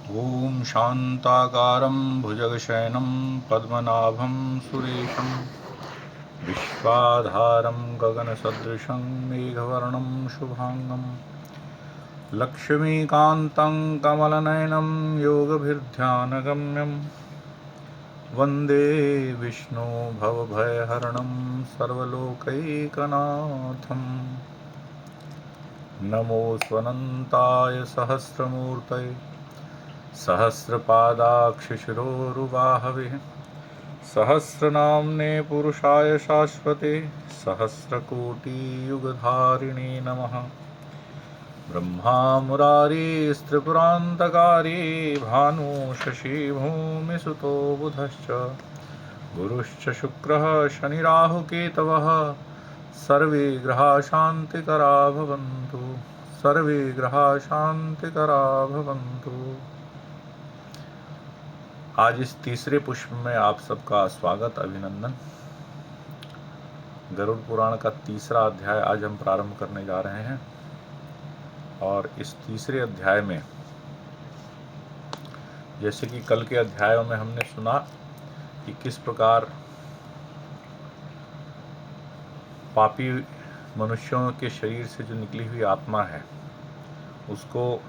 ॐ शान्ताकारं भुजगशयनं पद्मनाभं सुरेशं विश्वाधारं गगनसदृशं मेघवर्णं शुभाङ्गं लक्ष्मीकान्तं कमलनयनं योगभिर्ध्यानगम्यं वन्दे विष्णु भवभयहरणं सर्वलोकैकनाथं नमो स्वनन्ताय सहस्रमूर्तये सहस्रपादाक्षशिरोरुबाहवे सहस्रनाम्ने पुरुषाय शाश्वते सहस्रकोटियुगधारिणे नमः। ब्रह्मा मुरारी भानु शशि भूमिसुतो बुधश्च गुरुश्च शुक्रः शनिराहुकेतवः सर्वे ग्रहा शान्तिकरा भवन्तु सर्वे ग्रहा शान्तिकरा भवन्तु। आज इस तीसरे पुष्प में आप सबका स्वागत अभिनंदन। गरुड़ पुराण का तीसरा अध्याय आज हम प्रारंभ करने जा रहे हैं और इस तीसरे अध्याय में जैसे कि कल के अध्यायों में हमने सुना कि किस प्रकार पापी मनुष्यों के शरीर से जो निकली हुई आत्मा है उसको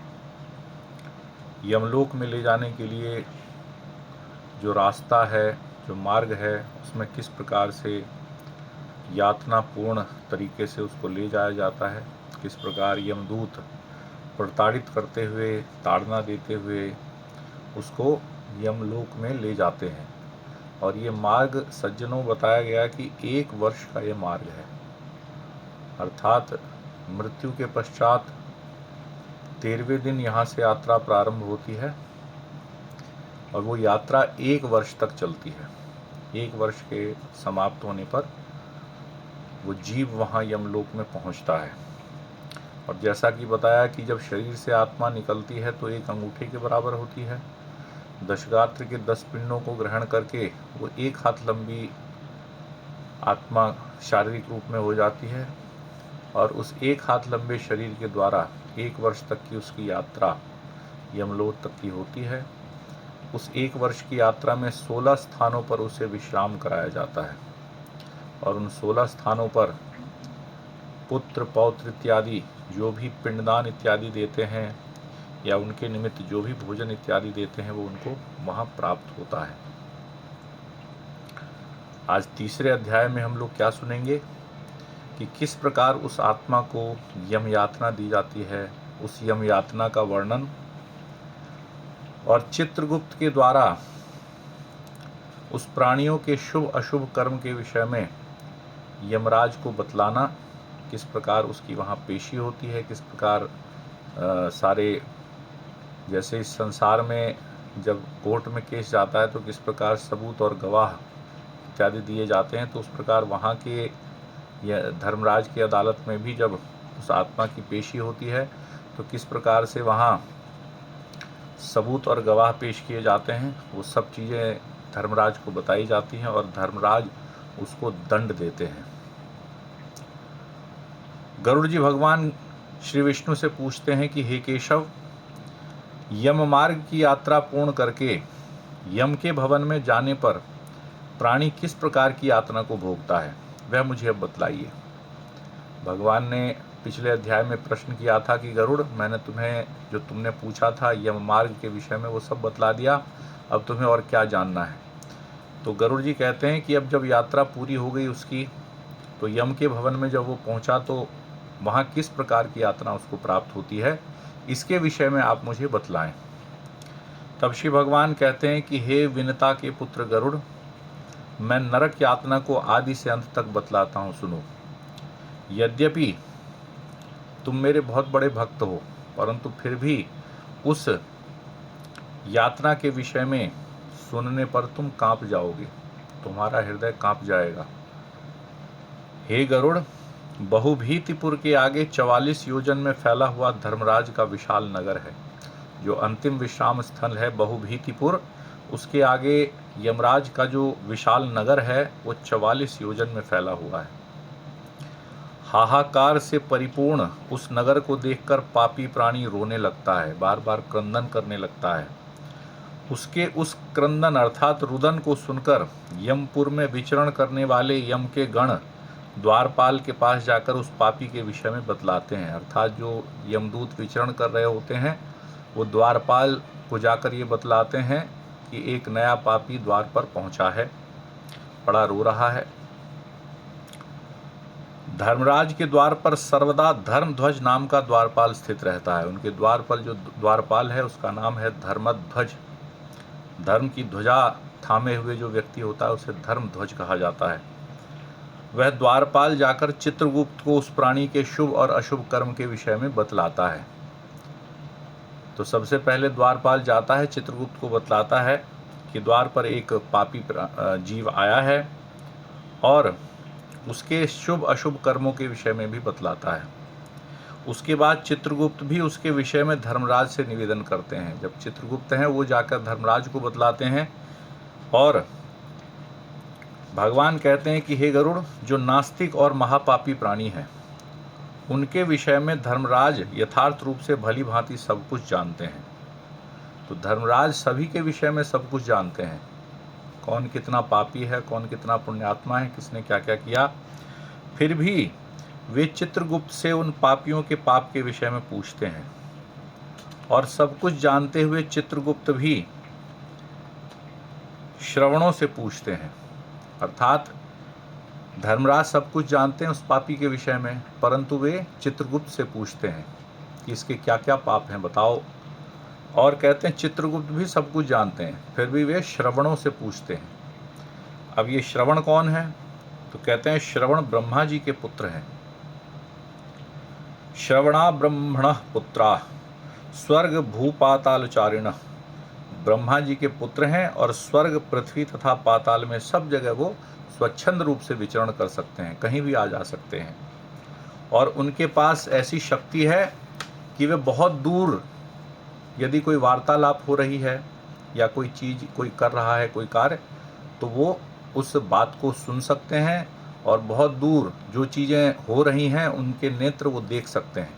यमलोक में ले जाने के लिए जो रास्ता है, जो मार्ग है, उसमें किस प्रकार से यातनापूर्ण तरीके से उसको ले जाया जाता है, किस प्रकार यमदूत प्रताड़ित करते हुए, ताड़ना देते हुए उसको यमलोक में ले जाते हैं। और ये मार्ग सज्जनों बताया गया कि 1 वर्ष का ये मार्ग है, अर्थात मृत्यु के पश्चात 13वें दिन यहाँ से यात्रा प्रारंभ होती है और वो यात्रा 1 वर्ष तक चलती है। 1 वर्ष के समाप्त होने पर वो जीव वहाँ यमलोक में पहुँचता है। और जैसा कि बताया कि जब शरीर से आत्मा निकलती है तो 1 अंगूठे के बराबर होती है। दशगात्र के 10 पिंडों को ग्रहण करके वो 1 हाथ लंबी आत्मा शारीरिक रूप में हो जाती है और उस 1 हाथ लंबे शरीर के द्वारा 1 वर्ष तक की उसकी यात्रा यमलोक तक की होती है। उस 1 वर्ष की यात्रा में 16 स्थानों पर उसे विश्राम कराया जाता है और उन 16 स्थानों पर पुत्र पौत्र इत्यादि जो भी पिंडदान इत्यादि देते हैं या उनके निमित्त जो भी भोजन इत्यादि देते हैं वो उनको वहाँ प्राप्त होता है। आज तीसरे अध्याय में हम लोग क्या सुनेंगे कि किस प्रकार उस आत्मा को यम यातना दी जाती है, उस यम यातना का वर्णन और चित्रगुप्त के द्वारा उस प्राणियों के शुभ अशुभ कर्म के विषय में यमराज को बतलाना, किस प्रकार उसकी वहाँ पेशी होती है, किस प्रकार सारे जैसे इस संसार में जब कोर्ट में केस जाता है तो किस प्रकार सबूत और गवाह इत्यादि दिए जाते हैं, तो उस प्रकार वहाँ के धर्मराज की अदालत में भी जब उस आत्मा की पेशी होती है तो किस प्रकार से वहाँ सबूत और गवाह पेश किए जाते हैं, वो सब चीज़ें धर्मराज को बताई जाती हैं और धर्मराज उसको दंड देते हैं। गरुड़ जी भगवान श्री विष्णु से पूछते हैं कि हे केशव, यम मार्ग की यात्रा पूर्ण करके यम के भवन में जाने पर प्राणी किस प्रकार की यातना को भोगता है, वह मुझे अब बतलाइए। भगवान ने पिछले अध्याय में प्रश्न किया था कि गरुड़, मैंने तुम्हें जो तुमने पूछा था यम मार्ग के विषय में वो सब बतला दिया, अब तुम्हें और क्या जानना है। तो गरुड़ जी कहते हैं कि अब जब यात्रा पूरी हो गई उसकी, तो यम के भवन में जब वो पहुंचा तो वहाँ किस प्रकार की यातना उसको प्राप्त होती है, इसके विषय में आप मुझे बतलाएं। तब श्री भगवान कहते हैं कि हे विनता के पुत्र गरुड़, मैं नरक यातना को आदि से अंत तक बतलाता हूँ, सुनो। यद्यपि तुम मेरे बहुत बड़े भक्त हो, परंतु फिर भी उस यातना के विषय में सुनने पर तुम कांप जाओगे, तुम्हारा हृदय कांप जाएगा। हे गरुड़, बहुभीतिपुर के आगे 44 योजन में फैला हुआ धर्मराज का विशाल नगर है। जो अंतिम विश्राम स्थल है बहुभीतिपुर, उसके आगे यमराज का जो विशाल नगर है वो 44 योजन में फैला हुआ है। हाहाकार से परिपूर्ण उस नगर को देखकर पापी प्राणी रोने लगता है, बार बार क्रंदन करने लगता है उसके उस क्रंदन अर्थात रुदन को सुनकर यमपुर में विचरण करने वाले यम के गण द्वारपाल के पास जाकर उस पापी के विषय में बतलाते हैं। अर्थात जो यमदूत विचरण कर रहे होते हैं वो द्वारपाल को जाकर ये बतलाते हैं कि एक नया पापी द्वार पर पहुंचा है, बड़ा रो रहा है। धर्मराज के द्वार पर सर्वदा धर्मध्वज नाम का द्वारपाल स्थित रहता है। उनके द्वार पर जो द्वारपाल है उसका नाम है धर्मध्वज। धर्म की ध्वजा थामे हुए जो व्यक्ति होता है उसे धर्मध्वज कहा जाता है। वह द्वारपाल जाकर चित्रगुप्त को उस प्राणी के शुभ और अशुभ कर्म के विषय में बतलाता है। तो सबसे पहले द्वारपाल जाता है, चित्रगुप्त को बतलाता है कि द्वार पर एक पापी जीव आया है और उसके शुभ अशुभ कर्मों के विषय में भी बतलाता है। उसके बाद चित्रगुप्त भी उसके विषय में धर्मराज से निवेदन करते हैं। जब चित्रगुप्त हैं वो जाकर धर्मराज को बतलाते हैं और भगवान कहते हैं कि हे गरुड़, जो नास्तिक और महापापी प्राणी हैं उनके विषय में धर्मराज यथार्थ रूप से भली भांति सब कुछ जानते हैं। तो धर्मराज सभी के विषय में सब कुछ जानते हैं, कौन कितना पापी है, कौन कितना पुण्यात्मा है, किसने क्या क्या किया। फिर भी वे चित्रगुप्त से उन पापियों के पाप के विषय में पूछते हैं और सब कुछ जानते हुए चित्रगुप्त भी श्रवणों से पूछते हैं। अर्थात धर्मराज सब कुछ जानते हैं उस पापी के विषय में, परंतु वे चित्रगुप्त से पूछते हैं कि इसके क्या क्या पाप हैं बताओ। और कहते हैं चित्रगुप्त भी सब कुछ जानते हैं, फिर भी वे श्रवणों से पूछते हैं। अब ये श्रवण कौन है? तो कहते हैं श्रवण ब्रह्मा जी के पुत्र हैं। श्रवणा ब्रह्मण पुत्रा स्वर्ग भूपातालचारिण। ब्रह्मा जी के पुत्र हैं और स्वर्ग, पृथ्वी तथा पाताल में सब जगह वो स्वच्छंद रूप से विचरण कर सकते हैं, कहीं भी आ जा सकते हैं। और उनके पास ऐसी शक्ति है कि वे बहुत दूर, यदि कोई वार्तालाप हो रही है या कोई चीज़ कोई कर रहा है, कोई कार्य, तो वो उस बात को सुन सकते हैं और बहुत दूर जो चीज़ें हो रही हैं उनके नेत्र वो देख सकते हैं।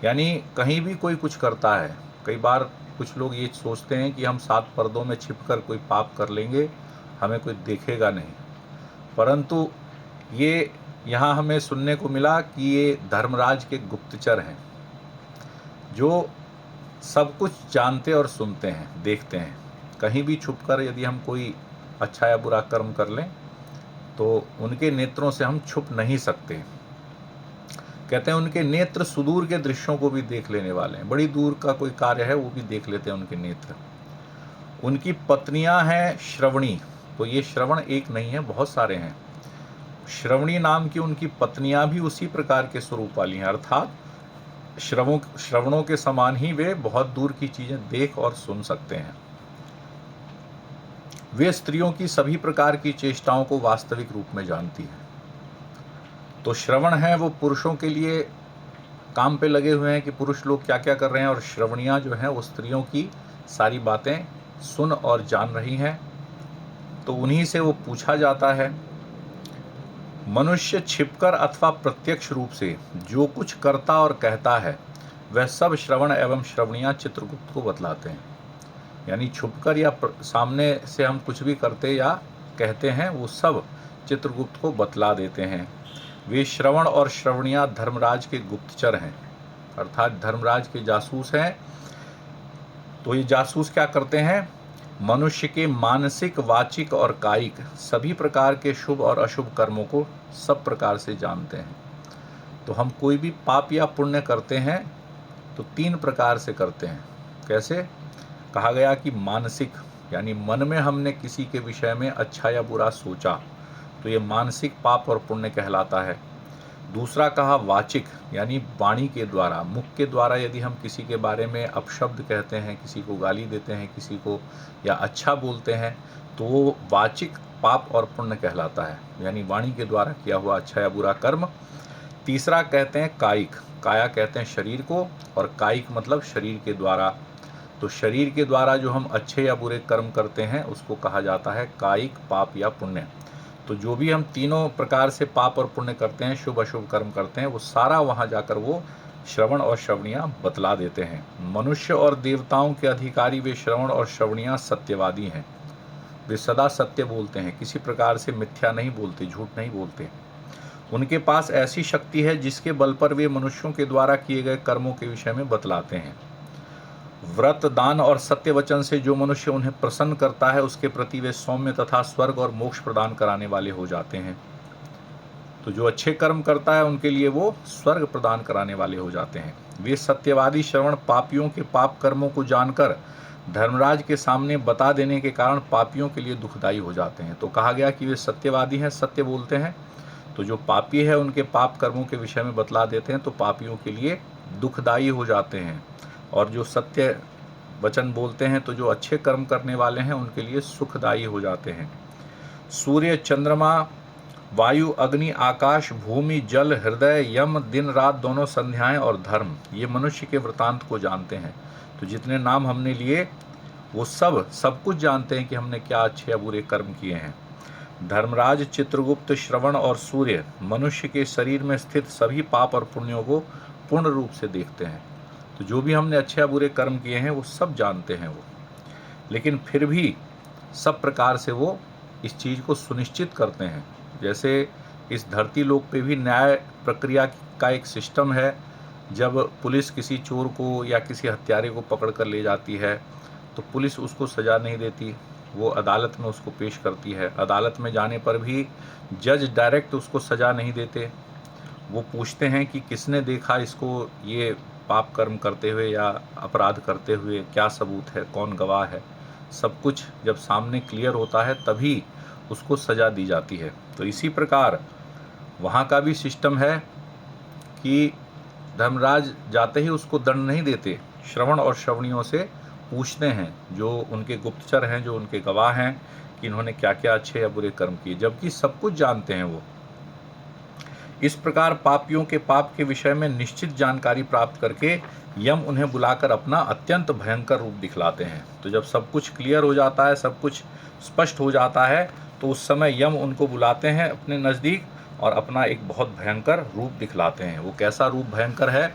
यानी कहीं भी कोई कुछ करता है, कई बार कुछ लोग ये सोचते हैं कि हम 7 पर्दों में छिपकर कोई पाप कर लेंगे, हमें कोई देखेगा नहीं, परंतु ये यहाँ हमें सुनने को मिला कि ये धर्मराज के गुप्तचर हैं जो सब कुछ जानते और सुनते हैं, देखते हैं। कहीं भी छुपकर यदि हम कोई अच्छा या बुरा कर्म कर लें तो उनके नेत्रों से हम छुप नहीं सकते। कहते हैं उनके नेत्र सुदूर के दृश्यों को भी देख लेने वाले हैं, बड़ी दूर का कोई कार्य है वो भी देख लेते हैं उनके नेत्र। उनकी पत्नियां हैं श्रवणी। तो ये श्रवण एक नहीं है, बहुत सारे हैं। श्रवणी नाम की उनकी पत्नियां भी उसी प्रकार के स्वरूप वाली हैं, अर्थात श्रवणों के समान ही वे बहुत दूर की चीजें देख और सुन सकते हैं। वे स्त्रियों की सभी प्रकार की चेष्टाओं को वास्तविक रूप में जानती हैं। तो श्रवण है वो पुरुषों के लिए काम पे लगे हुए हैं कि पुरुष लोग क्या क्या कर रहे हैं, और श्रवणियाँ जो हैं वो स्त्रियों की सारी बातें सुन और जान रही हैं। तो उन्हीं से वो पूछा जाता है। मनुष्य छिपकर अथवा प्रत्यक्ष रूप से जो कुछ करता और कहता है वह सब श्रवण एवं श्रवणियाँ चित्रगुप्त को बतलाते हैं। यानी छुपकर या सामने से हम कुछ भी करते या कहते हैं वो सब चित्रगुप्त को बतला देते हैं। वे श्रवण और श्रवणियाँ धर्मराज के गुप्तचर हैं, अर्थात धर्मराज के जासूस हैं। तो ये जासूस क्या करते हैं? मनुष्य के मानसिक, वाचिक और कायिक सभी प्रकार के शुभ और अशुभ कर्मों को सब प्रकार से जानते हैं। तो हम कोई भी पाप या पुण्य करते हैं तो 3 प्रकार से करते हैं। कैसे? कहा गया कि मानसिक, यानी मन में हमने किसी के विषय में अच्छा या बुरा सोचा तो ये मानसिक पाप और पुण्य कहलाता है। दूसरा कहा वाचिक, यानी वाणी के द्वारा, मुख के द्वारा यदि हम किसी के बारे में अपशब्द कहते हैं, किसी को गाली देते हैं, किसी को या अच्छा बोलते हैं, तो वो वाचिक पाप और पुण्य कहलाता है, यानी वाणी के द्वारा किया हुआ अच्छा या बुरा कर्म। तीसरा कहते हैं कायिक, काया कहते हैं शरीर को, और कायिक मतलब शरीर के द्वारा। तो शरीर के द्वारा जो हम अच्छे या बुरे कर्म करते हैं उसको कहा जाता है कायिक पाप या पुण्य। तो जो भी हम तीनों प्रकार से पाप और पुण्य करते हैं, शुभ अशुभ कर्म करते हैं, वो सारा वहाँ जाकर वो श्रवण और श्रवणियाँ बतला देते हैं। मनुष्य और देवताओं के अधिकारी वे श्रवण और श्रवणियाँ सत्यवादी हैं। वे सदा सत्य बोलते हैं, किसी प्रकार से मिथ्या नहीं बोलते, झूठ नहीं बोलते। उनके पास ऐसी शक्ति है जिसके बल पर वे मनुष्यों के द्वारा किए गए कर्मों के विषय में बतलाते हैं। व्रत, दान और सत्य वचन से जो मनुष्य उन्हें प्रसन्न करता है उसके प्रति वे सौम्य तथा स्वर्ग और मोक्ष प्रदान कराने वाले हो जाते हैं। तो जो अच्छे कर्म करता है उनके लिए वो स्वर्ग प्रदान कराने वाले हो जाते हैं। वे सत्यवादी श्रवण पापियों के पाप कर्मों को जानकर धर्मराज के सामने बता देने के कारण पापियों के लिए दुखदायी हो जाते हैं। तो कहा गया कि वे सत्यवादी हैं, सत्य बोलते हैं, तो जो पापी है उनके पाप कर्मों के विषय में बतला देते हैं तो पापियों के लिए दुखदायी हो जाते हैं। और जो सत्य वचन बोलते हैं तो जो अच्छे कर्म करने वाले हैं उनके लिए सुखदायी हो जाते हैं। सूर्य, चंद्रमा, वायु, अग्नि, आकाश, भूमि, जल, हृदय, यम, दिन रात दोनों संध्याएं और धर्म, ये मनुष्य के वृतांत को जानते हैं। तो जितने नाम हमने लिए वो सब कुछ जानते हैं कि हमने क्या अच्छे या बुरे कर्म किए हैं। धर्मराज, चित्रगुप्त, श्रवण और सूर्य मनुष्य के शरीर में स्थित सभी पाप और पुण्यों को पूर्ण रूप से देखते हैं। तो जो भी हमने अच्छे या बुरे कर्म किए हैं वो सब जानते हैं वो, लेकिन फिर भी सब प्रकार से वो इस चीज़ को सुनिश्चित करते हैं। जैसे इस धरती लोक पे भी न्याय प्रक्रिया का एक सिस्टम है। जब पुलिस किसी चोर को या किसी हत्यारे को पकड़ कर ले जाती है तो पुलिस उसको सज़ा नहीं देती, वो अदालत में उसको पेश करती है। अदालत में जाने पर भी जज डायरेक्ट उसको सज़ा नहीं देते, वो पूछते हैं कि किसने देखा इसको ये पाप कर्म करते हुए या अपराध करते हुए, क्या सबूत है, कौन गवाह है। सब कुछ जब सामने क्लियर होता है तभी उसको सज़ा दी जाती है। तो इसी प्रकार वहाँ का भी सिस्टम है कि धर्मराज जाते ही उसको दंड नहीं देते, श्रवण और श्रवणियों से पूछते हैं, जो उनके गुप्तचर हैं, जो उनके गवाह हैं, कि इन्होंने क्या क्या अच्छे या बुरे कर्म किए, जबकि सब कुछ जानते हैं वो। इस प्रकार पापियों के पाप के विषय में निश्चित जानकारी प्राप्त करके यम उन्हें बुलाकर अपना अत्यंत भयंकर रूप दिखलाते हैं। तो जब सब कुछ क्लियर हो जाता है, सब कुछ स्पष्ट हो जाता है, तो उस समय यम उनको बुलाते हैं अपने नज़दीक और अपना एक बहुत भयंकर रूप दिखलाते हैं। वो कैसा रूप भयंकर है?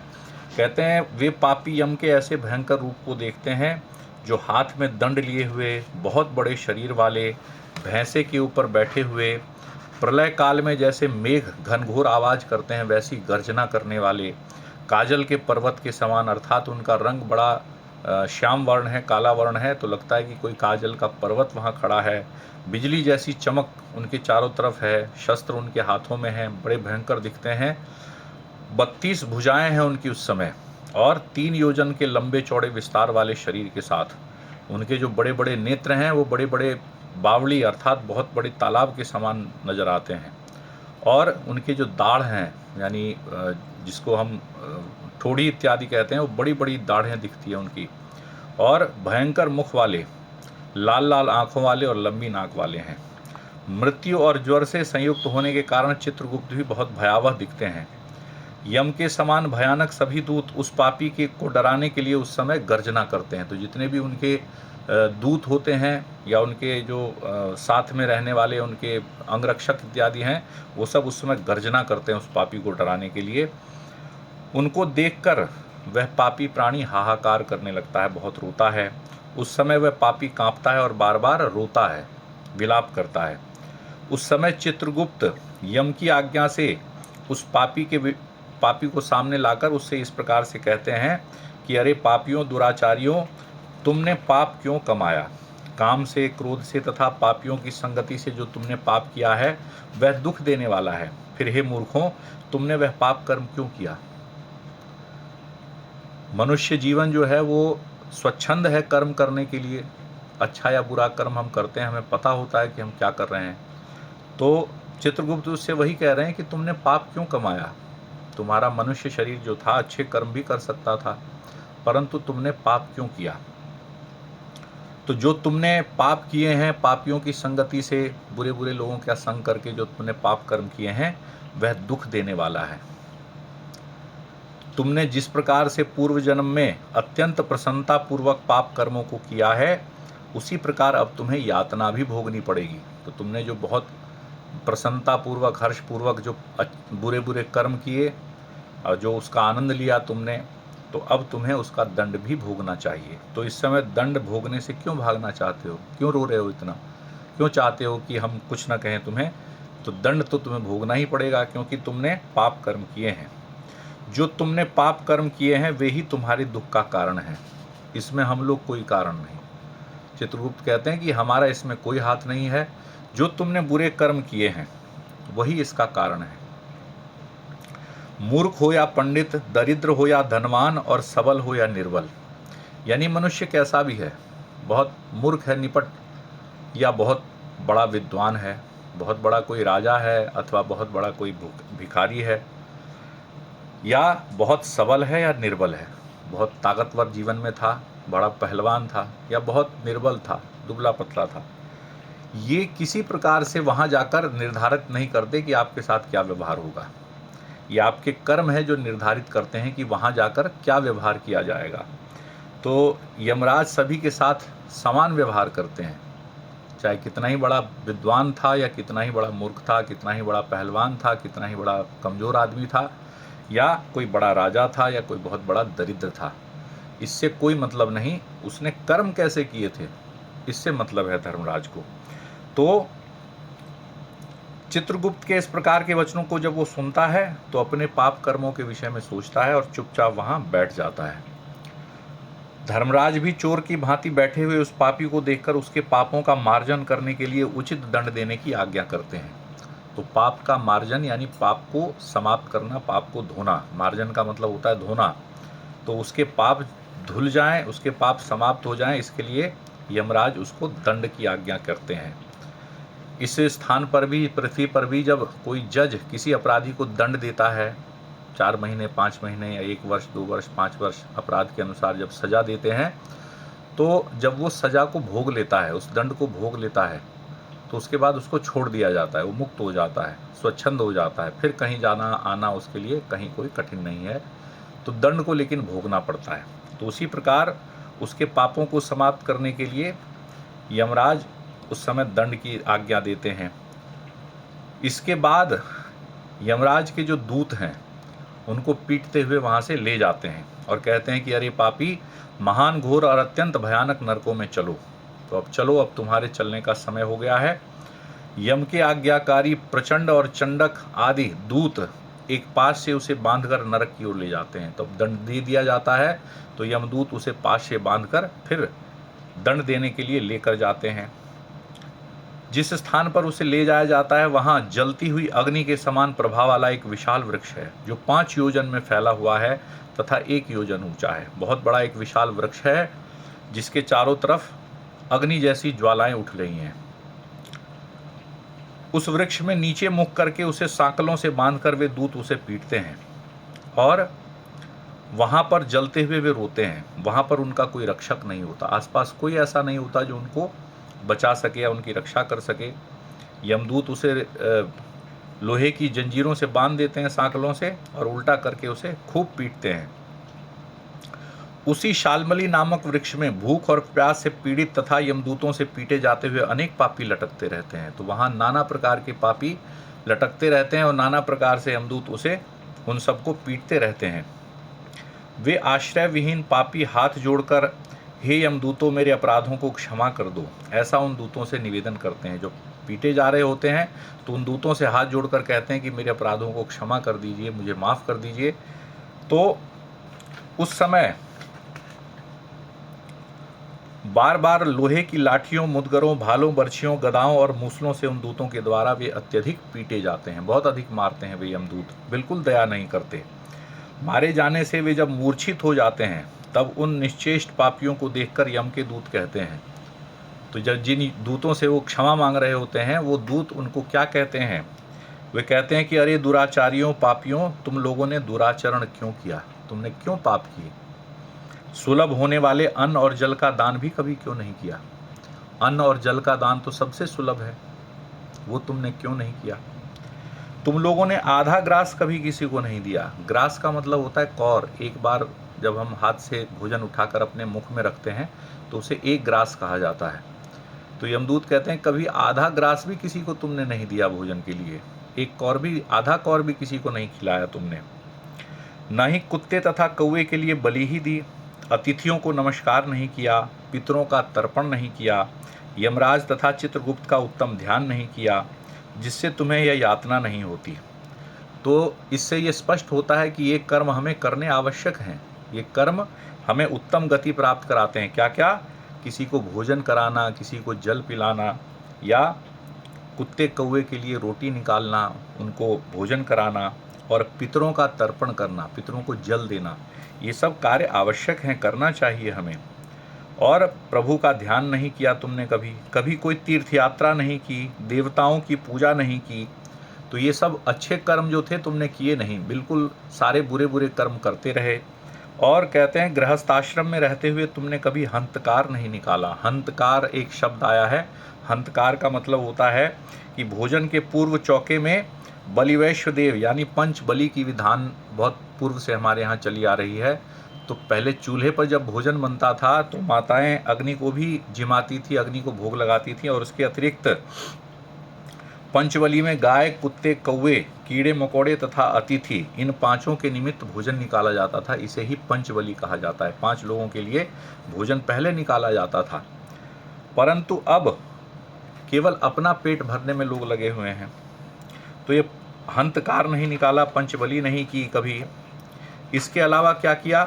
कहते हैं वे पापी यम के ऐसे भयंकर रूप को देखते हैं जो हाथ में दंड लिए हुए, बहुत बड़े शरीर वाले, भैंसे के ऊपर बैठे हुए, प्रलय काल में जैसे मेघ घनघोर आवाज़ करते हैं वैसी गर्जना करने वाले, काजल के पर्वत के समान, अर्थात उनका रंग बड़ा श्याम वर्ण है, काला वर्ण है, तो लगता है कि कोई काजल का पर्वत वहाँ खड़ा है। बिजली जैसी चमक उनके चारों तरफ है, शस्त्र उनके हाथों में हैं, बड़े भयंकर दिखते हैं। 32 भुजाएं हैं उनकी उस समय, और 3 योजन के लंबे चौड़े विस्तार वाले शरीर के साथ। उनके जो बड़े बड़े नेत्र हैं वो बड़े बड़े बावड़ी अर्थात बहुत बड़े तालाब के समान नज़र आते हैं। और उनके जो दाढ़ हैं, यानी जिसको हम ठोड़ी इत्यादि कहते हैं, वो बड़ी बड़ी दाढ़ें दिखती हैं उनकी, और भयंकर मुख वाले, लाल लाल आँखों वाले और लंबी नाक वाले हैं। मृत्यु और ज्वर से संयुक्त होने के कारण चित्रगुप्त भी बहुत भयावह दिखते हैं। यम के समान भयानक सभी दूत उस पापी के को डराने के लिए उस समय गर्जना करते हैं। तो जितने भी उनके दूत होते हैं या उनके जो साथ में रहने वाले उनके अंगरक्षक इत्यादि हैं, वो सब उस समय गर्जना करते हैं उस पापी को डराने के लिए। उनको देखकर वह पापी प्राणी हाहाकार करने लगता है, बहुत रोता है। उस समय वह पापी कांपता है और बार बार रोता है, विलाप करता है। उस समय चित्रगुप्त यम की आज्ञा से उस पापी को सामने लाकर उससे इस प्रकार से कहते हैं कि अरे पापियों, दुराचारियों, तुमने पाप क्यों कमाया? काम से, क्रोध से तथा पापियों की संगति से जो तुमने पाप किया है वह दुख देने वाला है। फिर हे मूर्खों, तुमने वह पाप कर्म क्यों किया? मनुष्य जीवन जो है वो स्वच्छंद है कर्म करने के लिए। अच्छा या बुरा कर्म हम करते हैं, हमें पता होता है कि हम क्या कर रहे हैं। तो चित्रगुप्त उससे वही कह रहे हैं कि तुमने पाप क्यों कमाया? तुम्हारा मनुष्य शरीर जो था अच्छे कर्म भी कर सकता था, परंतु तुमने पाप क्यों किया? तो जो तुमने पाप किए हैं, पापियों की संगति से, बुरे बुरे लोगों का संग करके जो तुमने पाप कर्म किए हैं, वह दुख देने वाला है। तुमने जिस प्रकार से पूर्व जन्म में अत्यंत प्रसन्नता पूर्वक पाप कर्मों को किया है, उसी प्रकार अब तुम्हें यातना भी भोगनी पड़ेगी। तो तुमने जो बहुत प्रसन्नता पूर्वक, हर्ष पूर्वक जो बुरे बुरे कर्म किए, और जो उसका आनंद लिया तुमने, तो अब तुम्हें उसका दंड भी भोगना चाहिए। तो इस समय दंड भोगने से क्यों भागना चाहते हो, क्यों रो रहे हो इतना, क्यों चाहते हो कि हम कुछ ना कहें तुम्हें? तो दंड तो तुम्हें भोगना ही पड़ेगा, क्योंकि तुमने पाप कर्म किए हैं। जो तुमने पाप कर्म किए हैं वे ही तुम्हारे दुख का कारण है, इसमें हम लोग कोई कारण नहीं। चित्रगुप्त कहते हैं कि हमारा इसमें कोई हाथ नहीं है, जो तुमने बुरे कर्म किए हैं वही इसका कारण है। मूर्ख हो या पंडित, दरिद्र हो या धनवान, और सबल हो या निर्बल, यानी मनुष्य कैसा भी है, बहुत मूर्ख है निपट, या बहुत बड़ा विद्वान है, बहुत बड़ा कोई राजा है, अथवा बहुत बड़ा कोई भिखारी है, या बहुत सबल है या निर्बल है, बहुत ताकतवर जीवन में था, बड़ा पहलवान था, या बहुत निर्बल था, दुबला पतला था, ये किसी प्रकार से वहाँ जाकर निर्धारित नहीं करते कि आपके साथ क्या व्यवहार होगा। ये आपके कर्म है जो निर्धारित करते हैं कि वहाँ जाकर क्या व्यवहार किया जाएगा। तो यमराज सभी के साथ समान व्यवहार करते हैं, चाहे कितना ही बड़ा विद्वान था या कितना ही बड़ा मूर्ख था, कितना ही बड़ा पहलवान था, कितना ही बड़ा कमज़ोर आदमी था, या कोई बड़ा राजा था या कोई बहुत बड़ा दरिद्र था, इससे कोई मतलब नहीं। उसने कर्म कैसे किए थे, इससे मतलब है धर्मराज को। तो चित्रगुप्त के इस प्रकार के वचनों को जब वो सुनता है तो अपने पाप कर्मों के विषय में सोचता है और चुपचाप वहां बैठ जाता है। धर्मराज भी चोर की भांति बैठे हुए उस पापी को देखकर उसके पापों का मार्जन करने के लिए उचित दंड देने की आज्ञा करते हैं। तो पाप का मार्जन यानी पाप को समाप्त करना, पाप को धोना, मार्जन का मतलब होता है धोना। तो उसके पाप धुल जाएं, उसके पाप समाप्त हो जाएं, इसके लिए यमराज उसको दंड की आज्ञा करते हैं। इस स्थान पर भी, पृथ्वी पर भी, जब कोई जज किसी अपराधी को दंड देता है, 4 महीने, 5 महीने या 1 वर्ष, 2 वर्ष, 5 वर्ष अपराध के अनुसार जब सजा देते हैं, तो जब वो सजा को भोग लेता है, उस दंड को भोग लेता है, तो उसके बाद उसको छोड़ दिया जाता है, वो मुक्त हो जाता है, स्वच्छंद हो जाता है, फिर कहीं जाना आना उसके लिए कहीं कोई कठिन नहीं है। तो दंड को लेकिन भोगना पड़ता है। तो उसी प्रकार उसके पापों को समाप्त करने के लिए यमराज उस समय दंड की आज्ञा देते हैं। इसके बाद यमराज के जो दूत हैं उनको पीटते हुए वहाँ से ले जाते हैं और कहते हैं कि अरे पापी, महान, घोर और अत्यंत भयानक नरकों में चलो। तो अब चलो, अब तुम्हारे चलने का समय हो गया है। यम के आज्ञाकारी प्रचंड और चंडक आदि दूत एक पास से उसे बांधकर नरक की ओर ले जाते हैं। तो दंड दे दिया जाता है, तो यमदूत उसे पास से बांधकर फिर दंड देने के लिए लेकर जाते हैं। जिस स्थान पर उसे ले जाया जाता है वहाँ जलती हुई अग्नि के समान प्रभाव वाला एक विशाल वृक्ष है, जो 5 योजन में फैला हुआ है तथा 1 योजन ऊंचा है। बहुत बड़ा एक विशाल वृक्ष है जिसके चारों तरफ अग्नि जैसी ज्वालाएं उठ रही हैं। उस वृक्ष में नीचे मुख करके उसे सांकलों से बांधकर वे दूत उसे पीटते हैं और वहाँ पर जलते हुए वे रोते हैं। वहाँ पर उनका कोई रक्षक नहीं होता, आसपास कोई ऐसा नहीं होता जो उनको बचा सके या उनकी रक्षा कर सके। यमदूत उसे लोहे की जंजीरों से बांध देते हैं, सांकलों से, और उल्टा करके उसे खूब पीटते हैं। उसी शालमली नामक वृक्ष में भूख और प्यास से पीड़ित तथा यमदूतों से पीटे जाते हुए अनेक पापी लटकते रहते हैं। तो वहाँ नाना प्रकार के पापी लटकते रहते हैं और नाना प्रकार से यमदूत उन सबको पीटते रहते हैं। वे आश्रय विहीन पापी हाथ जोड़कर, हे यमदूतों, मेरे अपराधों को क्षमा कर दो, ऐसा उन दूतों से निवेदन करते हैं। जो पीटे जा रहे होते हैं तो उन दूतों से हाथ जोड़कर कहते हैं कि मेरे अपराधों को क्षमा कर दीजिए, मुझे माफ़ कर दीजिए। तो उस समय बार बार लोहे की लाठियों, मुदगरों, भालों, बर्छियों, गदाओं और मूसलों से उन दूतों के द्वारा वे अत्यधिक पीटे जाते हैं। बहुत अधिक मारते हैं वे यमदूत, बिल्कुल दया नहीं करते। मारे जाने से वे जब मूर्छित हो जाते हैं तब उन निश्चेष्ट पापियों को देखकर यम के दूत कहते हैं, तो जब जिन दूतों से वो क्षमा मांग रहे होते हैं वो दूत उनको क्या कहते हैं? वे कहते हैं कि अरे दुराचारियों, पापियों, तुम लोगों ने दुराचरण क्यों किया, तुमने क्यों पाप किए? सुलभ होने वाले अन्न और जल का दान भी कभी क्यों नहीं किया? अन्न और जल का दान तो सबसे सुलभ है, वो तुमने क्यों नहीं किया? तुम लोगों ने आधा ग्रास कभी किसी को नहीं दिया। ग्रास का मतलब होता है कौर। एक बार जब हम हाथ से भोजन उठाकर अपने मुख में रखते हैं तो उसे 1 ग्रास कहा जाता है। तो यमदूत कहते हैं कभी आधा ग्रास भी किसी को तुमने नहीं दिया भोजन के लिए, 1 कौर भी, आधा कौर भी किसी को नहीं खिलाया तुमने। न ही कुत्ते तथा कौवे के लिए बलि ही दी, अतिथियों को नमस्कार नहीं किया, पितरों का तर्पण नहीं किया, यमराज तथा चित्रगुप्त का उत्तम ध्यान नहीं किया, जिससे तुम्हें यह यातना नहीं होती। तो इससे ये स्पष्ट होता है कि ये कर्म हमें करने आवश्यक हैं। ये कर्म हमें उत्तम गति प्राप्त कराते हैं। क्या क्या? किसी को भोजन कराना, किसी को जल पिलाना, या कुत्ते कौवे के लिए रोटी निकालना, उनको भोजन कराना, और पितरों का तर्पण करना, पितरों को जल देना, ये सब कार्य आवश्यक हैं, करना चाहिए हमें। और प्रभु का ध्यान नहीं किया तुमने कभी, कभी कोई तीर्थ यात्रा नहीं की, देवताओं की पूजा नहीं की, तो ये सब अच्छे कर्म जो थे तुमने किए नहीं, बिल्कुल सारे बुरे बुरे कर्म करते रहे। और कहते हैं गृहस्थाश्रम में रहते हुए तुमने कभी हंतकार नहीं निकाला। हंतकार एक शब्द आया है। हंतकार का मतलब होता है कि भोजन के पूर्व चौके में बलिवैश्व देव यानी पंच बलि की विधान बहुत पूर्व से हमारे यहाँ चली आ रही है। तो पहले चूल्हे पर जब भोजन बनता था तो माताएं अग्नि को भी जिमाती थी, अग्नि को भोग लगाती थी, और उसके अतिरिक्त पंचबली में गाय, कुत्ते, कौवे, कीड़े मकोड़े तथा अतिथि, इन पांचों के निमित्त भोजन निकाला जाता था। इसे ही पंचबली कहा जाता है। 5 लोगों के लिए भोजन पहले निकाला जाता था, परंतु अब केवल अपना पेट भरने में लोग लगे हुए हैं। तो ये हंतकार नहीं निकाला, पंचबली नहीं की कभी। इसके अलावा क्या किया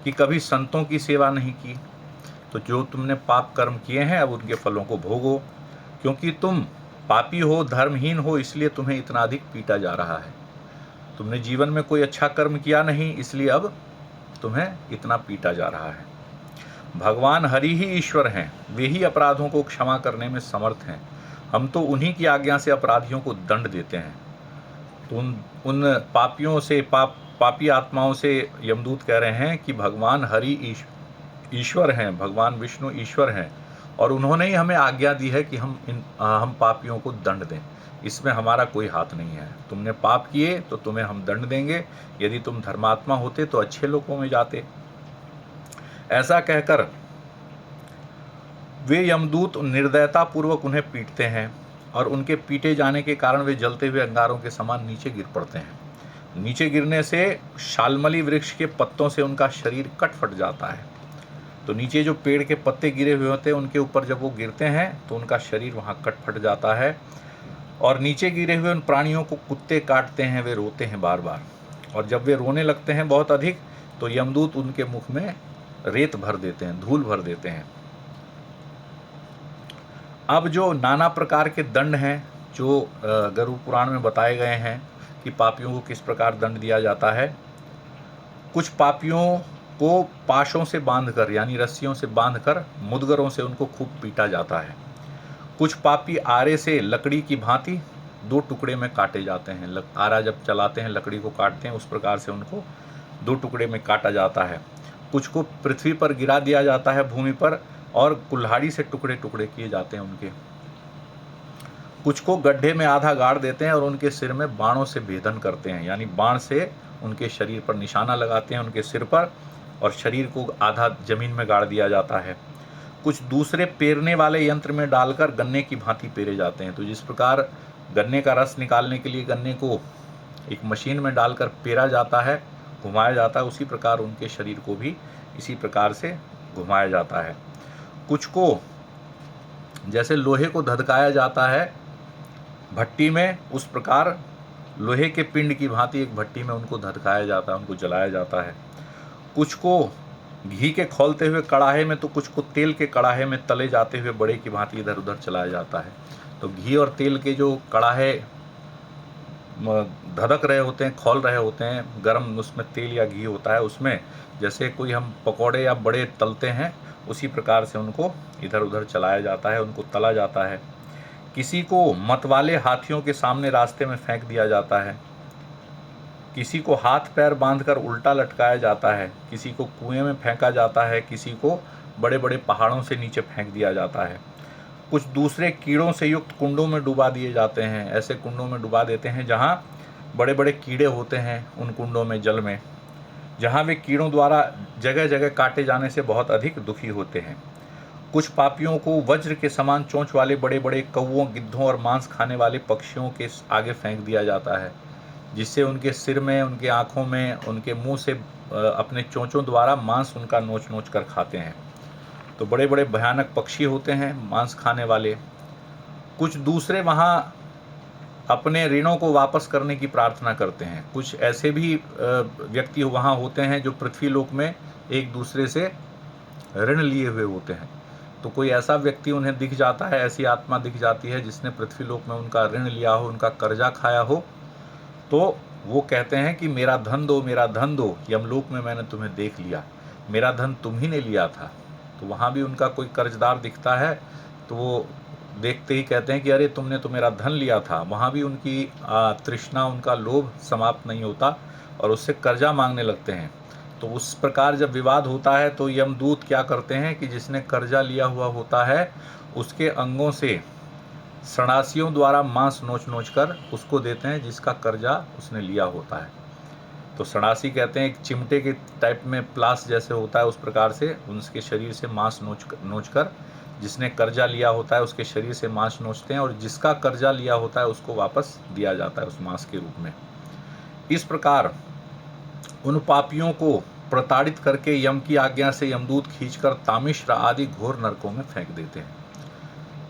कि कभी संतों की सेवा नहीं की। तो जो तुमने पाप कर्म किए हैं अब उनके फलों को भोगो, क्योंकि तुम पापी हो, धर्महीन हो, इसलिए तुम्हें इतना अधिक पीटा जा रहा है। तुमने जीवन में कोई अच्छा कर्म किया नहीं, इसलिए अब तुम्हें इतना पीटा जा रहा है। भगवान हरि ही ईश्वर हैं, वे ही अपराधों को क्षमा करने में समर्थ हैं। हम तो उन्हीं की आज्ञा से अपराधियों को दंड देते हैं। तो उन पापियों से, पापी आत्माओं से यमदूत कह रहे हैं कि भगवान हरि ईश्वर हैं, भगवान विष्णु ईश्वर हैं, और उन्होंने ही हमें आज्ञा दी है कि हम पापियों को दंड दें। इसमें हमारा कोई हाथ नहीं है। तुमने पाप किए तो तुम्हें हम दंड देंगे। यदि तुम धर्मात्मा होते तो अच्छे लोगों में जाते। ऐसा कहकर वे यमदूत निर्दयता पूर्वक उन्हें पीटते हैं, और उनके पीटे जाने के कारण वे जलते हुए अंगारों के समान नीचे गिर पड़ते हैं। नीचे गिरने से शालमली वृक्ष के पत्तों से उनका शरीर कट फट जाता है। तो नीचे जो पेड़ के पत्ते गिरे हुए होते हैं उनके ऊपर जब वो गिरते हैं तो उनका शरीर वहाँ कट फट जाता है। और नीचे गिरे हुए उन प्राणियों को कुत्ते काटते हैं, वे रोते हैं बार बार, और जब वे रोने लगते हैं बहुत अधिक तो यमदूत उनके मुख में रेत भर देते हैं, धूल भर देते हैं। अब जो नाना प्रकार के दंड हैं जो गरुड़ पुराण में बताए गए हैं कि पापियों को किस प्रकार दंड दिया जाता है। कुछ पापियों को पाशों से बांधकर यानी रस्सियों से बांधकर मुदगरों से उनको खूब पीटा जाता है। कुछ पापी आरे से लकड़ी की भांति 2 टुकड़े में काटे जाते हैं। आरा जब चलाते हैं, लकड़ी को काटते हैं, उस प्रकार से उनको 2 टुकड़े में काटा जाता है। कुछ को पृथ्वी पर गिरा दिया जाता है, भूमि पर, और कुल्हाड़ी से टुकड़े टुकड़े किए जाते हैं उनके। कुछ को गड्ढे में आधा गाड़ देते हैं और उनके सिर में बाणों से भेदन करते हैं, यानी बाण से उनके शरीर पर निशाना लगाते हैं उनके सिर पर, और शरीर को आधा जमीन में गाड़ दिया जाता है। कुछ दूसरे पेरने वाले यंत्र में डालकर गन्ने की भांति पेरे जाते हैं। तो जिस प्रकार गन्ने का रस निकालने के लिए गन्ने को एक मशीन में डालकर पेरा जाता है, घुमाया जाता है, उसी प्रकार उनके शरीर को भी इसी प्रकार से घुमाया जाता है। कुछ को जैसे लोहे को धधकाया जाता है भट्टी में, उस प्रकार लोहे के पिंड की भांति एक भट्टी में उनको धधकाया जाता है, उनको जलाया जाता है। कुछ को घी के खौलते हुए कड़ाहे में, तो कुछ को तेल के कड़ाहे में तले जाते हुए बड़े की भांति इधर उधर चलाया जाता है। तो घी और तेल के जो कड़ाहे धधक रहे होते हैं, खौल रहे होते हैं, गर्म उसमें तेल या घी होता है, उसमें जैसे कोई हम पकौड़े या बड़े तलते हैं उसी प्रकार से उनको इधर उधर चलाया जाता है, उनको तला जाता है। किसी को मतवाले हाथियों के सामने रास्ते में फेंक दिया जाता है। किसी को हाथ पैर बांधकर उल्टा लटकाया जाता है। किसी को कुएं में फेंका जाता है। किसी को बड़े बड़े पहाड़ों से नीचे फेंक दिया जाता है। कुछ दूसरे कीड़ों से युक्त कुंडों में डुबा दिए जाते हैं। ऐसे कुंडों में डुबा देते हैं जहाँ बड़े बड़े कीड़े होते हैं, उन कुंडों में जल में, जहाँ वे कीड़ों द्वारा जगह जगह काटे जाने से बहुत अधिक दुखी होते हैं। कुछ पापियों को वज्र के समान चोंच वाले बड़े बड़े कौवों, गिद्धों और मांस खाने वाले पक्षियों के आगे फेंक दिया जाता है। जिससे उनके सिर में, उनके आँखों में, उनके मुंह से अपने चोंचों द्वारा मांस उनका नोच नोच कर खाते हैं। तो बड़े बड़े भयानक पक्षी होते हैं मांस खाने वाले। कुछ दूसरे वहाँ अपने ऋणों को वापस करने की प्रार्थना करते हैं। कुछ ऐसे भी व्यक्ति वहाँ होते हैं जो पृथ्वी लोक में एक दूसरे से ऋण लिए हुए होते हैं। तो कोई ऐसा व्यक्ति उन्हें दिख जाता है, ऐसी आत्मा दिख जाती है जिसने पृथ्वी लोक में उनका ऋण लिया हो, उनका कर्जा खाया हो, तो वो कहते हैं कि मेरा धन दो, मेरा धन दो, यमलोक में मैंने तुम्हें देख लिया, मेरा धन तुम ही ने लिया था। तो वहाँ भी उनका कोई कर्जदार दिखता है तो वो देखते ही कहते हैं कि अरे तुमने तो मेरा धन लिया था। वहाँ भी उनकी तृष्णा, उनका लोभ समाप्त नहीं होता और उससे कर्जा मांगने लगते हैं। तो उस प्रकार जब विवाद होता है तो यमदूत क्या करते हैं कि जिसने कर्जा लिया हुआ होता है उसके अंगों से सन्यासियों द्वारा मांस नोच नोच कर उसको देते हैं जिसका कर्जा उसने लिया होता है। तो सन्यासी कहते हैं एक चिमटे के टाइप में प्लास जैसे होता है, उस प्रकार से उसके शरीर से मांस नोच कर जिसने कर्जा लिया होता है उसके शरीर से मांस नोचते हैं और जिसका कर्जा लिया होता है उसको वापस दिया जाता है उस मांस के रूप में। इस प्रकार उन पापियों को प्रताड़ित करके यम की आज्ञा से यमदूत खींचकर तामिश्र आदि घोर नरकों में फेंक देते हैं।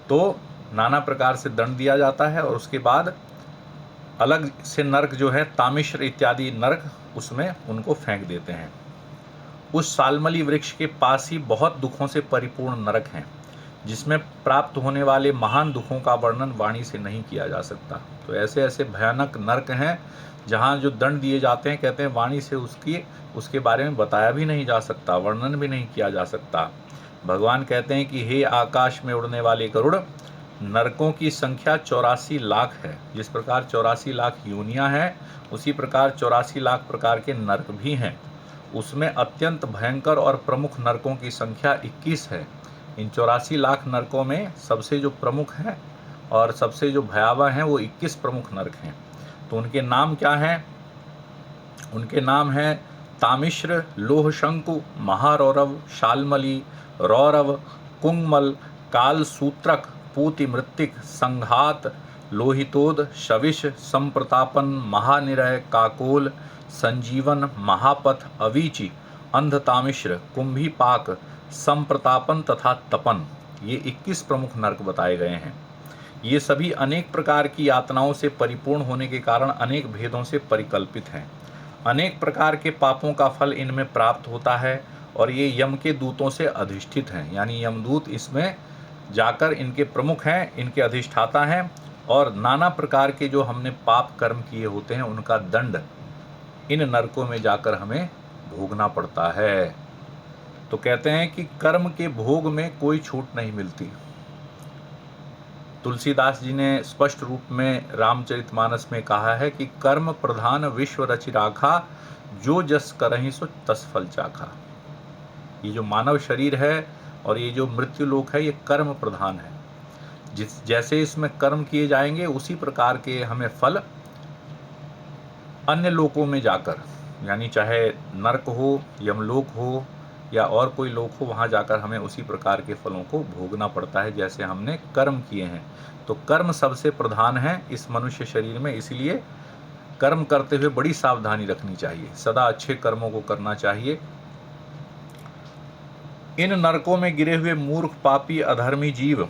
तो नाना प्रकार से दंड दिया जाता है और उसके बाद अलग से नरक जो है तामिश्र इत्यादि नरक, उसमें उनको फेंक देते हैं। उस सालमली वृक्ष के पास ही बहुत दुखों से परिपूर्ण नरक हैं जिसमें प्राप्त होने वाले महान दुखों का वर्णन वाणी से नहीं किया जा सकता। तो ऐसे ऐसे भयानक नरक हैं जहाँ जो दंड दिए जाते हैं, कहते हैं वाणी से उसके बारे में बताया भी नहीं जा सकता, वर्णन भी नहीं किया जा सकता। भगवान कहते हैं कि हे आकाश में उड़ने वाले गरुड़, नरकों की संख्या 84 लाख है। जिस प्रकार 84 लाख योनियां हैं उसी प्रकार 84 लाख प्रकार के नरक भी हैं। उसमें अत्यंत भयंकर और प्रमुख नरकों की संख्या 21 है। इन 84 लाख नरकों में सबसे जो प्रमुख हैं और सबसे जो भयावह हैं वो 21 प्रमुख नरक हैं। तो उनके नाम क्या हैं? उनके नाम हैं तामिश्र, लोहशंकु, महारौरव, शालमली, रौरव, कुंगमल, कालसूत्रक, पूतिमृत्तिक, संघात, लोहितोद, शविश, संप्रतापन, महानिरय, काकोल, संजीवन, महापथ, अवीची, अंधतामिश्र, कुंभीपाक, संप्रतापन तथा तपन। ये 21 प्रमुख नरक बताए गए हैं। ये सभी अनेक प्रकार की यातनाओं से परिपूर्ण होने के कारण अनेक भेदों से परिकल्पित हैं। अनेक प्रकार के पापों का फल इनमें प्राप्त होता है और ये यम के दूतों से अधिष्ठित हैं। यानी यमदूत इसमें जाकर इनके प्रमुख हैं, इनके अधिष्ठाता हैं और नाना प्रकार के जो हमने पाप कर्म किए होते हैं उनका दंड इन नरकों में जाकर हमें भोगना पड़ता है। तो कहते हैं कि कर्म के भोग में कोई छूट नहीं मिलती। तुलसीदास जी ने स्पष्ट रूप में रामचरितमानस में कहा है कि कर्म प्रधान विश्व रचि राखा, जो जस करहि सो तस फल चाखा। ये जो मानव शरीर है और ये जो मृत्यु लोक है ये कर्म प्रधान है। जैसे इसमें कर्म किए जाएंगे उसी प्रकार के हमें फल अन्य लोकों में जाकर, यानी चाहे नरक हो, यमलोक हो या और कोई लोक हो, वहाँ जाकर हमें उसी प्रकार के फलों को भोगना पड़ता है जैसे हमने कर्म किए हैं। तो कर्म सबसे प्रधान है इस मनुष्य शरीर में, इसलिए कर्म करते हुए बड़ी सावधानी रखनी चाहिए, सदा अच्छे कर्मों को करना चाहिए। इन नरकों में गिरे हुए मूर्ख, पापी, अधर्मी जीव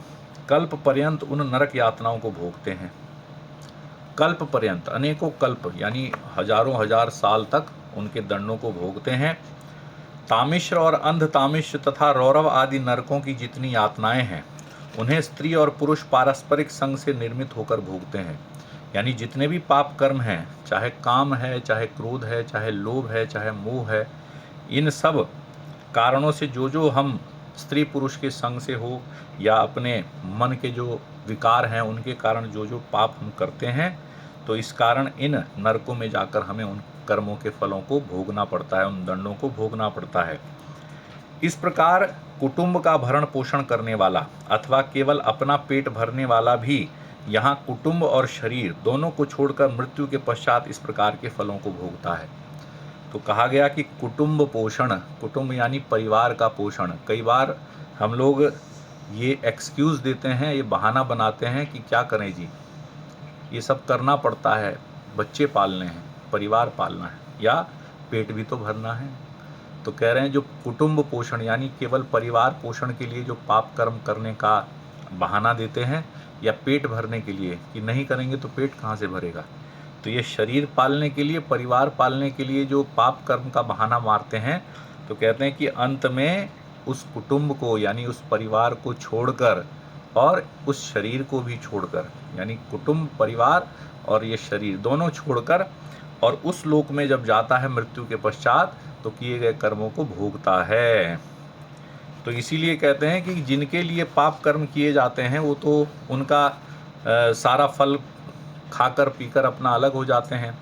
कल्प पर्यंत उन नरक यातनाओं को भोगते हैं। कल्प पर्यंत, अनेकों कल्प यानी हजारों हजार साल तक उनके दंडों को भोगते हैं। तामिश्र और अंधतामिश्र तथा रौरव आदि नरकों की जितनी यातनाएं हैं उन्हें स्त्री और पुरुष पारस्परिक संग से निर्मित होकर भोगते हैं। यानी जितने भी पाप कर्म हैं, चाहे काम है, चाहे क्रोध है, चाहे लोभ है, चाहे मोह है, इन सब कारणों से जो हम स्त्री पुरुष के संग से हो या अपने मन के जो विकार हैं उनके कारण जो पाप हम करते हैं, तो इस कारण इन नरकों में जाकर हमें उन कर्मों के फलों को भोगना पड़ता है, उन दंडों को भोगना पड़ता है। इस प्रकार कुटुंब का भरण पोषण करने वाला अथवा केवल अपना पेट भरने वाला भी यहाँ कुटुंब और शरीर दोनों को छोड़कर मृत्यु के पश्चात इस प्रकार के फलों को भोगता है। तो कहा गया कि कुटुंब पोषण, कुटुंब यानी परिवार का पोषण। कई बार हम लोग ये एक्सक्यूज़ देते हैं, ये बहाना बनाते हैं कि क्या करें जी, ये सब करना पड़ता है, बच्चे पालने हैं, परिवार पालना है, या पेट भी तो भरना है। तो कह रहे हैं जो कुटुंब पोषण यानी केवल परिवार पोषण के लिए जो पाप कर्म करने का बहाना देते हैं, या पेट भरने के लिए कि नहीं करेंगे तो पेट कहाँ से भरेगा, तो ये शरीर पालने के लिए, परिवार पालने के लिए जो पाप कर्म का बहाना मारते हैं, तो कहते हैं कि अंत में उस कुटुंब को यानी उस परिवार को छोड़कर और उस शरीर को भी छोड़कर, यानी कुटुंब, परिवार और ये शरीर दोनों छोड़कर, और उस लोक में जब जाता है मृत्यु के पश्चात, तो किए गए कर्मों को भोगता है। तो इसीलिए कहते हैं कि जिनके लिए पाप कर्म किए जाते हैं वो तो उनका सारा फल खाकर पीकर अपना अलग हो जाते हैं,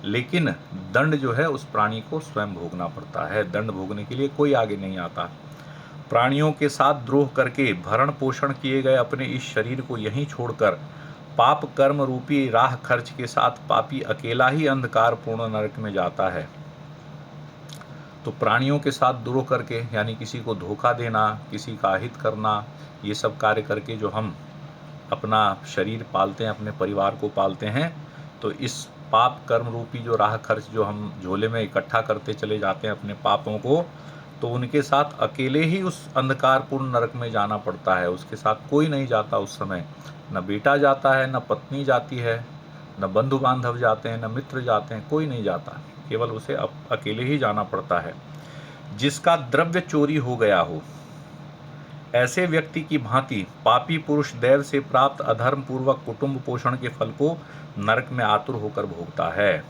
लेकिन दंड जो है उस प्राणी को स्वयं भोगना पड़ता है। दंड भोगने के लिए कोई आगे नहीं आता। प्राणियों के साथ द्रोह करके भरण पोषण किए गए अपने इस शरीर को यहीं छोड़कर पाप कर्म रूपी राह खर्च के साथ पापी अकेला ही अंधकार पूर्ण नरक में जाता है। तो प्राणियों के साथ द्रोह करके यानी किसी को धोखा देना, किसी का हित करना, ये सब कार्य करके जो हम अपना शरीर पालते हैं, अपने परिवार को पालते हैं, तो इस पाप कर्म रूपी जो राह खर्च जो हम झोले में इकट्ठा करते चले जाते हैं अपने पापों को, तो उनके साथ अकेले ही उस अंधकारपूर्ण नरक में जाना पड़ता है। उसके साथ कोई नहीं जाता उस समय, न बेटा जाता है, न पत्नी जाती है, न बंधु बांधव जाते हैं, न मित्र जाते हैं, कोई नहीं जाता, केवल उसे अकेले ही जाना पड़ता है। जिसका द्रव्य चोरी हो गया हो, ऐसे व्यक्ति की भांति पापी पुरुष दैव से प्राप्त अधर्म पूर्वक कुटुंब पोषण के फल को नरक में आतुर होकर भोगता है।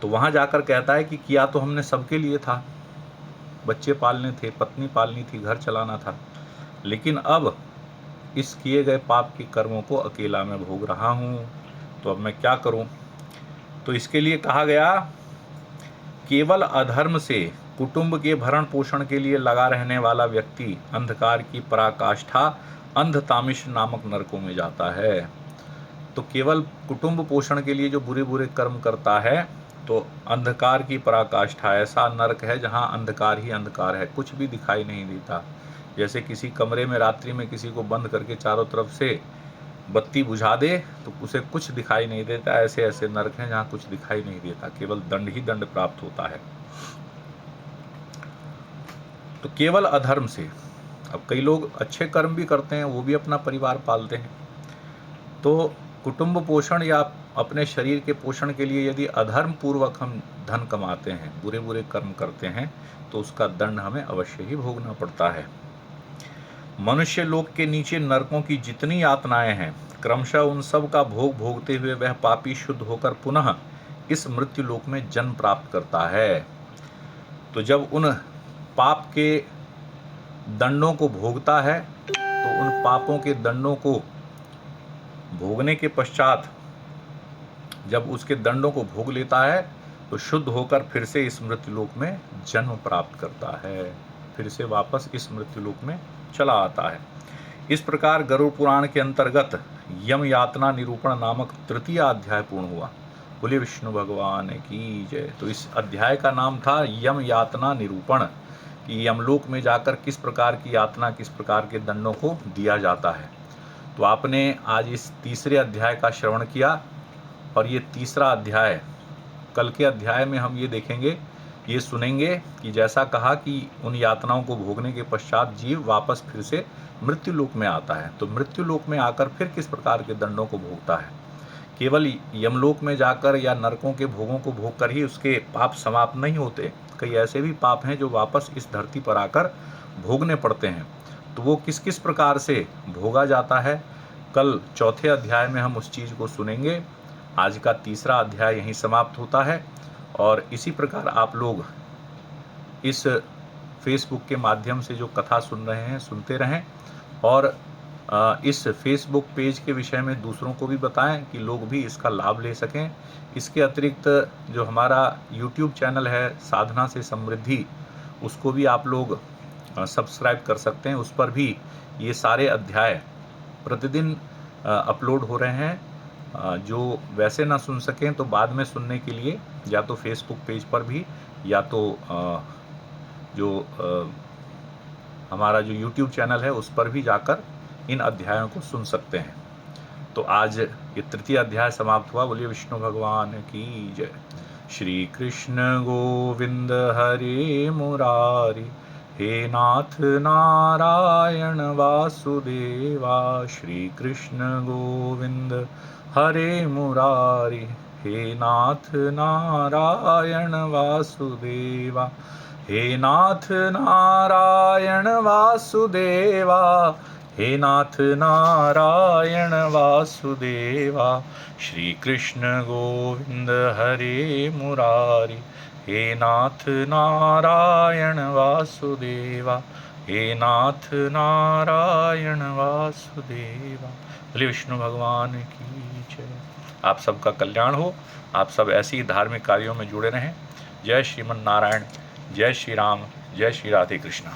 तो वहां जाकर कहता है कि किया तो हमने सबके लिए था, बच्चे पालने थे, पत्नी पालनी थी, घर चलाना था, लेकिन अब इस किए गए पाप के कर्मों को अकेला मैं भोग रहा हूं, तो अब मैं क्या करूं। तो इसके लिए कहा गया, केवल अधर्म से कुटुंब के भरण पोषण के लिए लगा रहने वाला व्यक्ति अंधकार की पराकाष्ठा अंधतामिश नामक नरकों में जाता है। तो केवल कुटुंब पोषण के लिए जो बुरे बुरे कर्म करता है, तो अंधकार की पराकाष्ठा ऐसा नरक है जहां अंधकार ही अंधकार है, कुछ भी दिखाई नहीं देता। जैसे किसी कमरे में रात्रि में किसी को बंद करके चारों तरफ से बत्ती बुझा दे तो उसे कुछ दिखाई नहीं देता, ऐसे ऐसे नरक हैं जहां कुछ दिखाई नहीं देता, केवल दंड ही दंड प्राप्त होता है। तो केवल अधर्म से, अब कई लोग अच्छे कर्म भी करते हैं, वो भी अपना परिवार पालते हैं, तो कुटुंब पोषण या अपने शरीर के पोषण के लिए यदि अधर्म पूर्वक हम धन कमाते हैं, बुरे बुरे कर्म करते हैं, तो उसका दंड हमें अवश्य ही भोगना पड़ता है। मनुष्य लोक के नीचे नरकों की जितनी यातनाएं हैं, क्रमशः उन सब का भोग भोगते हुए वह पापी शुद्ध होकर पुनः इस मृत्यु लोक में जन्म प्राप्त करता है। तो जब उन पाप के दंडों को भोगता है, तो उन पापों के दंडों को भोगने के पश्चात जब उसके दंडों को भोग लेता है, तो शुद्ध होकर फिर से इस मृत्यु लोक में जन्म प्राप्त करता है, फिर से वापस इस मृत्यु लोक में चला आता है। इस प्रकार गरुड़ पुराण के अंतर्गत यम यातना निरूपण नामक तृतीय अध्याय पूर्ण हुआ। बोले विष्णु भगवान की जय। तो इस अध्याय का नाम था यम यातना निरूपण, कि यमलोक में जाकर किस प्रकार की यातना, किस प्रकार के दंडों को दिया जाता है। तो आपने आज इस तीसरे अध्याय का श्रवण किया, और ये तीसरा अध्याय, कल के अध्याय में हम ये देखेंगे, ये सुनेंगे कि जैसा कहा कि उन यातनाओं को भोगने के पश्चात जीव वापस फिर से मृत्यु लोक में आता है, तो मृत्यु लोक में आकर फिर किस प्रकार के दंडों को भोगता है। केवल यमलोक में जाकर या नरकों के भोगों को भोग कर ही उसके पाप समाप्त नहीं होते, कई ऐसे भी पाप हैं जो वापस इस धरती पर आकर भोगने पड़ते हैं। तो वो किस किस प्रकार से भोगा जाता है, कल चौथे अध्याय में हम उस चीज़ को सुनेंगे। आज का तीसरा अध्याय यहीं समाप्त होता है, और इसी प्रकार आप लोग इस फेसबुक के माध्यम से जो कथा सुन रहे हैं सुनते रहें, और इस फेसबुक पेज के विषय में दूसरों को भी बताएं कि लोग भी इसका लाभ ले सकें। इसके अतिरिक्त जो हमारा यूट्यूब चैनल है साधना से समृद्धि, उसको भी आप लोग सब्सक्राइब कर सकते हैं। उस पर भी ये सारे अध्याय प्रतिदिन अपलोड हो रहे हैं। जो वैसे ना सुन सकें तो बाद में सुनने के लिए या तो फेसबुक पेज पर भी, या तो हमारा जो यूट्यूब चैनल है उस पर भी जाकर इन अध्यायों को सुन सकते हैं। तो आज ये तृतीय अध्याय समाप्त हुआ। बोलिए विष्णु भगवान की जय। श्री कृष्ण गोविंद हरे मुरारी, हे नाथ नारायण वासुदेवा। श्री कृष्ण गोविंद हरे मुरारी, हे नाथ नारायण वासुदेवा। हे नाथ नारायण वासुदेवा, हे नाथ नारायण वासुदेवा। श्री कृष्ण गोविंद हरे मुरारी, हे नाथ नारायण वासुदेवा। हे नाथ नारायण वासुदेवा। बोलिए विष्णु भगवान की जय। आप सबका कल्याण हो, आप सब ऐसी धार्मिक कार्यों में जुड़े रहें। जय श्रीमन नारायण, जय श्री राम, जय श्री राधे कृष्णा।